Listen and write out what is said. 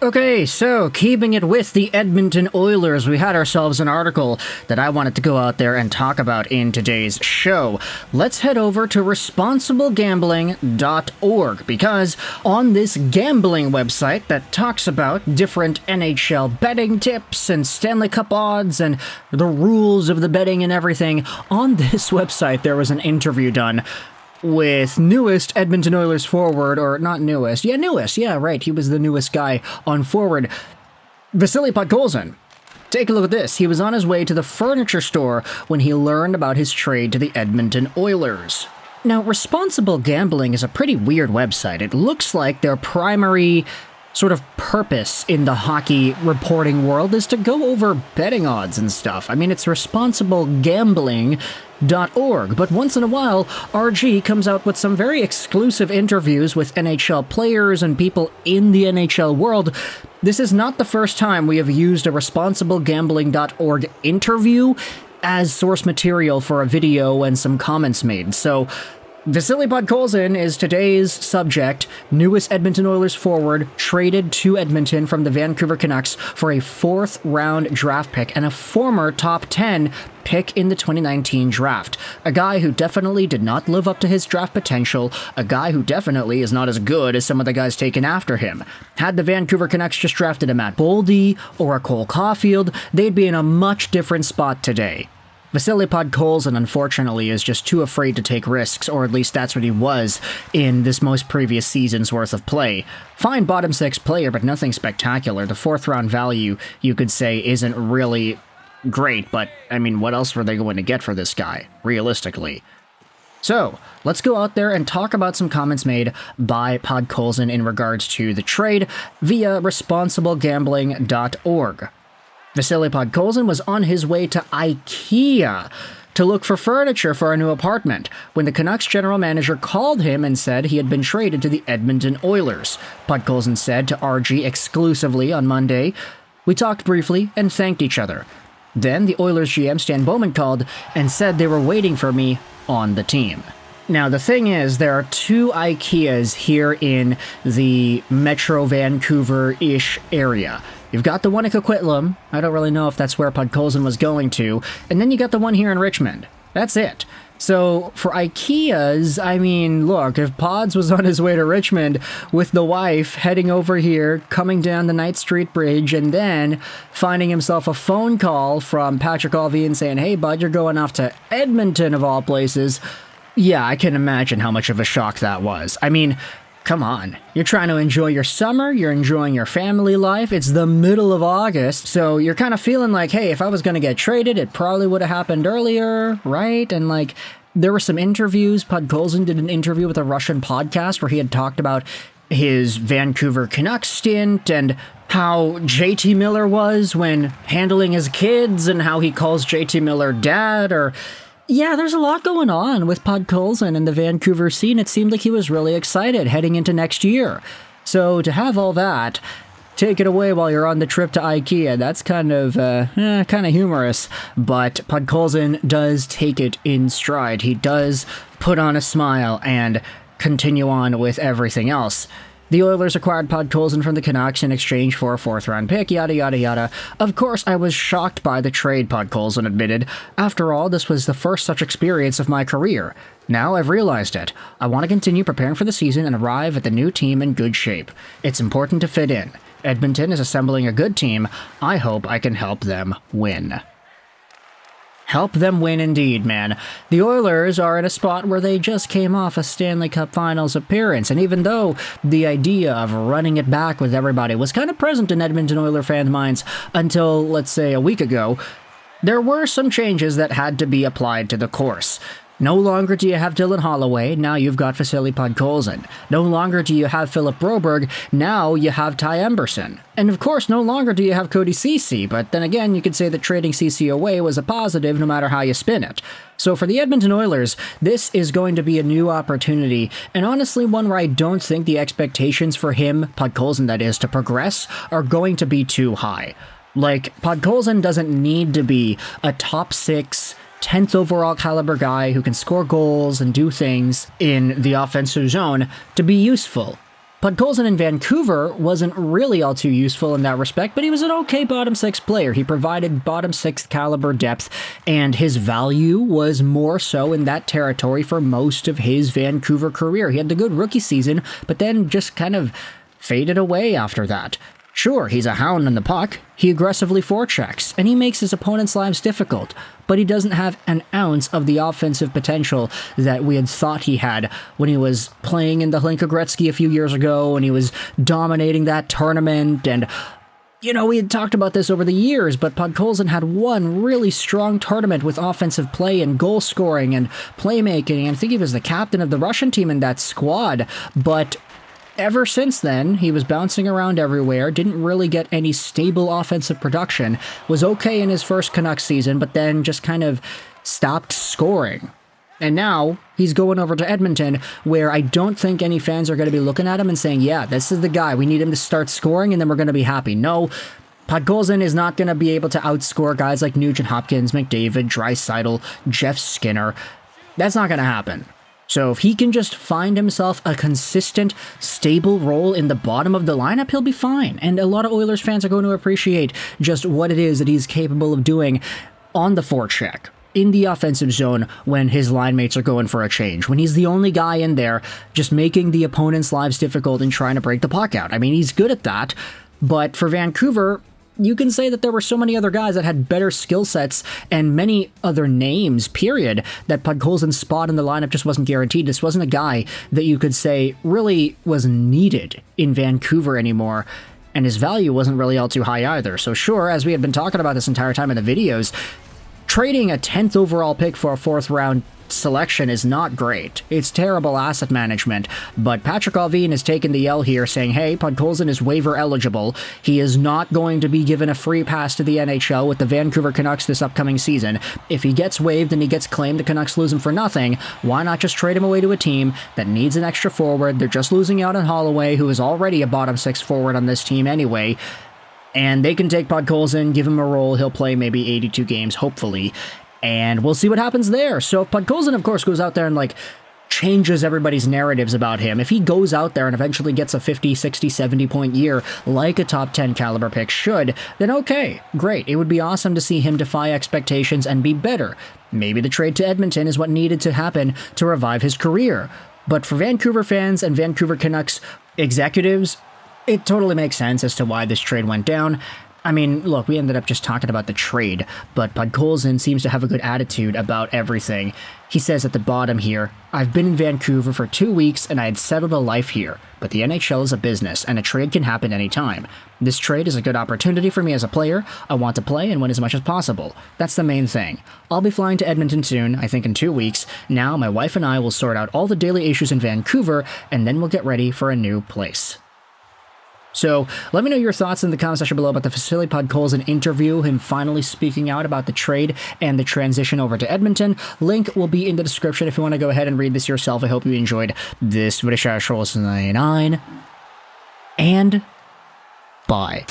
Okay, so keeping it with the Edmonton Oilers, we had ourselves an article that I wanted to go out there and talk about in today's show. Let's head over to responsiblegambling.org, because on this gambling website that talks about different NHL betting tips and Stanley Cup odds and the rules of the betting and everything, on this website there was an interview done with newest Edmonton Oilers forward, or not newest, right, he was the newest guy on forward, Vasili Podkolzin. Take a look at this. He was on his way to the furniture store when he learned about his trade to the Edmonton Oilers. Now, Responsible Gambling is a pretty weird website. It looks like their primary sort of purpose in the hockey reporting world is to go over betting odds and stuff. I mean, it's responsiblegambling.org, but once in a while, RG comes out with some very exclusive interviews with NHL players and people in the NHL world. This is not the first time we have used a responsiblegambling.org interview as source material for a video and some comments made, so Vasili Podkolzin is today's subject, newest Edmonton Oilers forward, traded to Edmonton from the Vancouver Canucks for a 4th-round draft pick and a former top 10 pick in the 2019 draft. A guy who definitely did not live up to his draft potential, a guy who definitely is not as good as some of the guys taken after him. Had the Vancouver Canucks just drafted a Matt Boldy or a Cole Caulfield, they'd be in a much different spot today. Vasili Podkolzin, unfortunately, is just too afraid to take risks, or at least that's what he was in this most previous season's worth of play. Fine bottom 6 player, but nothing spectacular. The 4th-round value, you could say, isn't really great, but, I mean, what else were they going to get for this guy, realistically? So, let's go out there and talk about some comments made by Podkolzin in regards to the trade via responsiblegambling.org. Vasili Podkolzin was on his way to IKEA to look for furniture for a new apartment when the Canucks general manager called him and said he had been traded to the Edmonton Oilers. Podkolzin said to RG exclusively on Monday, "We talked briefly and thanked each other. Then the Oilers GM Stan Bowman called and said they were waiting for me on the team." Now, the thing is, there are 2 IKEAs here in the Metro Vancouver-ish area. You've got the one at Coquitlam. I don't really know if that's where Podkolzin was going to. And then you got the one here in Richmond. That's it. So, for IKEAs, I mean, look, if Pods was on his way to Richmond with the wife heading over here, coming down the Knight Street Bridge, and then finding himself a phone call from Patrick Allvin saying, "Hey, bud, you're going off to Edmonton of all places," yeah, I can imagine how much of a shock that was. I mean, come on. You're trying to enjoy your summer, you're enjoying your family life, it's the middle of August, so you're kind of feeling like, hey, if I was going to get traded, it probably would have happened earlier, right? And like, there were some interviews. Podkolzin did an interview with a Russian podcast where he had talked about his Vancouver Canucks stint and how JT Miller was when handling his kids and how he calls JT Miller dad, or yeah, there's a lot going on with Podkolzin and the Vancouver scene. It seemed like he was really excited heading into next year. So to have all that taken away while you're on the trip to IKEA, that's kind of humorous. But Podkolzin does take it in stride. He does put on a smile and continue on with everything else. The Oilers acquired Podkolzin from the Canucks in exchange for a 4th-round pick, yada yada yada. Of course, I was shocked by the trade, Podkolzin admitted. After all, this was the first such experience of my career. Now I've realized it. I want to continue preparing for the season and arrive at the new team in good shape. It's important to fit in. Edmonton is assembling a good team. I hope I can help them win. Help them win indeed, man. The Oilers are in a spot where they just came off a Stanley Cup Finals appearance, and even though the idea of running it back with everybody was kind of present in Edmonton Oilers fans' minds until, let's say, a week ago, there were some changes that had to be applied to the course. No longer do you have Dylan Holloway, now you've got Vasili Podkolzin. No longer do you have Philip Broberg, now you have Ty Emberson. And of course, no longer do you have Cody Ceci, but then again, you could say that trading Ceci away was a positive no matter how you spin it. So for the Edmonton Oilers, this is going to be a new opportunity, and honestly one where I don't think the expectations for him, Podkolzin that is, to progress are going to be too high. Like, Podkolzin doesn't need to be a top 6, 10th overall caliber guy who can score goals and do things in the offensive zone to be useful. Podkolzin in Vancouver wasn't really all too useful in that respect, but he was an okay bottom six player. He provided bottom six caliber depth, and his value was more so in that territory for most of his Vancouver career. He had the good rookie season, but then just kind of faded away after that. Sure, he's a hound on the puck, he aggressively forechecks, and he makes his opponents' lives difficult, but he doesn't have an ounce of the offensive potential that we had thought he had when he was playing in the Hlinka Gretzky a few years ago, and he was dominating that tournament, and we had talked about this over the years, but Podkolzin had one really strong tournament with offensive play and goal scoring and playmaking, and I think he was the captain of the Russian team in that squad, but ever since then, he was bouncing around everywhere, didn't really get any stable offensive production, was okay in his first Canucks season, but then just kind of stopped scoring. And now, he's going over to Edmonton, where I don't think any fans are going to be looking at him and saying, yeah, this is the guy, we need him to start scoring, and then we're going to be happy. No, Podkolzin is not going to be able to outscore guys like Nugent Hopkins, McDavid, Draisaitl, Jeff Skinner. That's not going to happen. So if he can just find himself a consistent, stable role in the bottom of the lineup, he'll be fine. And a lot of Oilers fans are going to appreciate just what it is that he's capable of doing on the forecheck, in the offensive zone when his line mates are going for a change, when he's the only guy in there just making the opponent's lives difficult and trying to break the puck out. I mean, he's good at that, but for Vancouver, you can say that there were so many other guys that had better skill sets and many other names, period, that Podkolzin's spot in the lineup just wasn't guaranteed. This wasn't a guy that you could say really was needed in Vancouver anymore, and his value wasn't really all too high either. So sure, as we had been talking about this entire time in the videos, trading a 10th overall pick for a 4th round selection is not great. It's terrible asset management, but Patrick Allvin has taken the L here, saying, hey, Podkolzin is waiver eligible. He is not going to be given a free pass to the NHL with the Vancouver Canucks this upcoming season. If he gets waived and he gets claimed, the Canucks lose him for nothing. Why not just trade him away to a team that needs an extra forward? They're just losing out on Holloway, who is already a bottom 6 forward on this team anyway. And they can take Podkolzin, give him a role. He'll play maybe 82 games, hopefully. And we'll see what happens there. So if Podkolzin, of course, goes out there and, changes everybody's narratives about him, if he goes out there and eventually gets a 50, 60, 70-point year like a top 10 caliber pick should, then okay, great. It would be awesome to see him defy expectations and be better. Maybe the trade to Edmonton is what needed to happen to revive his career. But for Vancouver fans and Vancouver Canucks executives, it totally makes sense as to why this trade went down. I mean, look, we ended up just talking about the trade, but Podkolzin seems to have a good attitude about everything. He says at the bottom here, I've been in Vancouver for 2 weeks and I had settled a life here, but the NHL is a business and a trade can happen anytime. This trade is a good opportunity for me as a player. I want to play and win as much as possible. That's the main thing. I'll be flying to Edmonton soon, I think in 2 weeks. Now my wife and I will sort out all the daily issues in Vancouver and then we'll get ready for a new place. So let me know your thoughts in the comment section below about the Vasili Podkolzin interview, him finally speaking out about the trade and the transition over to Edmonton. Link will be in the description if you want to go ahead and read this yourself. I hope you enjoyed this video. And bye.